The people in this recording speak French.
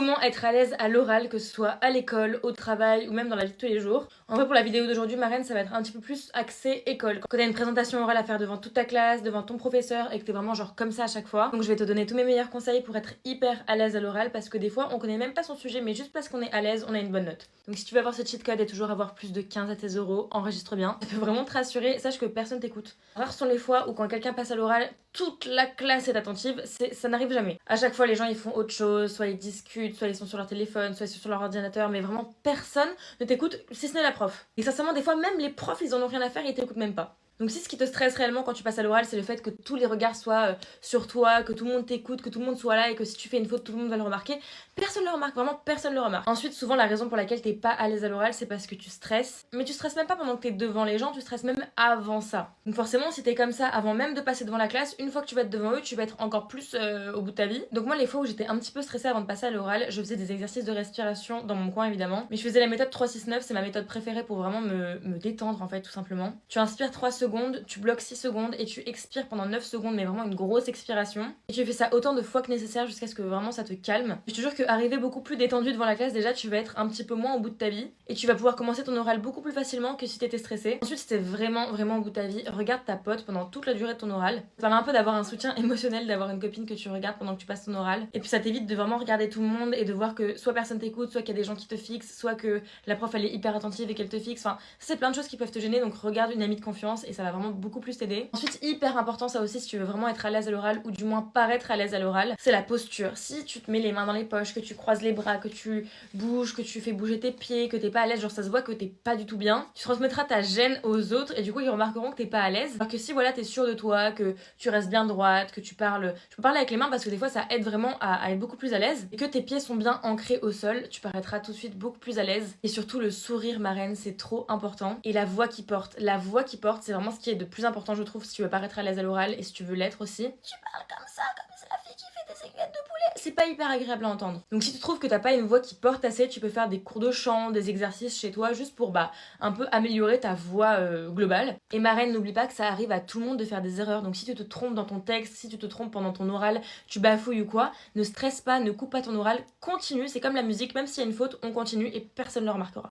Comment être à l'aise à l'oral, que ce soit à l'école, au travail ou même dans la vie de tous les jours. En vrai, pour la vidéo d'aujourd'hui, Marraine, ça va être un petit peu plus axé école. Quand t'as une présentation orale à faire devant toute ta classe, devant ton professeur et que t'es vraiment genre comme ça à chaque fois. Donc je vais te donner tous mes meilleurs conseils pour être hyper à l'aise à l'oral parce que des fois, on connaît même pas son sujet, mais juste parce qu'on est à l'aise, on a une bonne note. Donc si tu veux avoir ce cheat code et toujours avoir plus de 15 à tes euros, enregistre bien. Ça peut vraiment te rassurer, sache que personne t'écoute. Rares sont les fois où quand quelqu'un passe à l'oral, toute la classe est attentive, ça n'arrive jamais. À chaque fois, les gens ils font autre chose, soit ils discutent, soit ils sont sur leur téléphone, soit ils sont sur leur ordinateur, mais vraiment personne ne t'écoute si ce n'est la prof. Et sincèrement, des fois, même les profs ils en ont rien à faire et ils t'écoutent même pas. Donc si ce qui te stresse réellement quand tu passes à l'oral, c'est le fait que tous les regards soient sur toi, que tout le monde t'écoute, que tout le monde soit là et que si tu fais une faute, tout le monde va le remarquer. Personne le remarque, vraiment personne le remarque. Ensuite, souvent la raison pour laquelle t'es pas à l'aise à l'oral, c'est parce que tu stresses. Mais tu stresses même pas pendant que t'es devant les gens, tu stresses même avant ça. Donc forcément, si t'es comme ça avant même de passer devant la classe, une fois que tu vas être devant eux, tu vas être encore plus au bout de ta vie. Donc moi, les fois où j'étais un petit peu stressée avant de passer à l'oral, je faisais des exercices de respiration dans mon coin évidemment. Mais je faisais la méthode 3-6-9, c'est ma méthode préférée pour vraiment me détendre en fait, tout simplement. Tu inspires 3 secondes, tu bloques 6 secondes et tu expires pendant 9 secondes, mais vraiment une grosse expiration. Et tu fais ça autant de fois que nécessaire jusqu'à ce que vraiment ça te calme. Je te jure qu'arriver beaucoup plus détendu devant la classe, déjà tu vas être un petit peu moins au bout de ta vie et tu vas pouvoir commencer ton oral beaucoup plus facilement que si t'étais stressé. Ensuite, si t'es vraiment au bout de ta vie, regarde ta pote pendant toute la durée de ton oral. Ça permet un peu d'avoir un soutien émotionnel, d'avoir une copine que tu regardes pendant que tu passes ton oral. Et puis ça t'évite de vraiment regarder tout le monde et de voir que soit personne t'écoute, soit qu'il y a des gens qui te fixent, soit que la prof elle est hyper attentive et qu'elle te fixe. Enfin, c'est plein de choses qui peuvent te gêner, donc regarde une amie de confiance et ça va vraiment beaucoup plus t'aider. Ensuite, hyper important ça aussi si tu veux vraiment être à l'aise à l'oral ou du moins paraître à l'aise à l'oral, c'est la posture. Si tu te mets les mains dans les poches, que tu croises les bras, que tu bouges, que tu fais bouger tes pieds, que t'es pas à l'aise, genre ça se voit que t'es pas du tout bien, tu transmettras ta gêne aux autres et du coup ils remarqueront que t'es pas à l'aise. Alors que si voilà t'es sûr de toi, que tu restes bien droite, que tu parles, tu peux parler avec les mains parce que des fois ça aide vraiment à être beaucoup plus à l'aise et que tes pieds sont bien ancrés au sol, tu paraîtras tout de suite beaucoup plus à l'aise. Et surtout le sourire Marraine, c'est trop important. Et la voix qui porte, c'est vraiment ce qui est de plus important je trouve si tu veux paraître à l'aise à l'oral et si tu veux l'être aussi. Tu parles comme ça, comme c'est la fille qui fait des aiguillettes de poulet. C'est pas hyper agréable à entendre. Donc si tu trouves que t'as pas une voix qui porte assez, tu peux faire des cours de chant, des exercices chez toi juste pour un peu améliorer ta voix globale. Et Marraine, n'oublie pas que ça arrive à tout le monde de faire des erreurs. Donc si tu te trompes dans ton texte, si tu te trompes pendant ton oral, tu bafouilles ou quoi, ne stresse pas, ne coupe pas ton oral, continue, c'est comme la musique, même s'il y a une faute, on continue et personne ne le remarquera.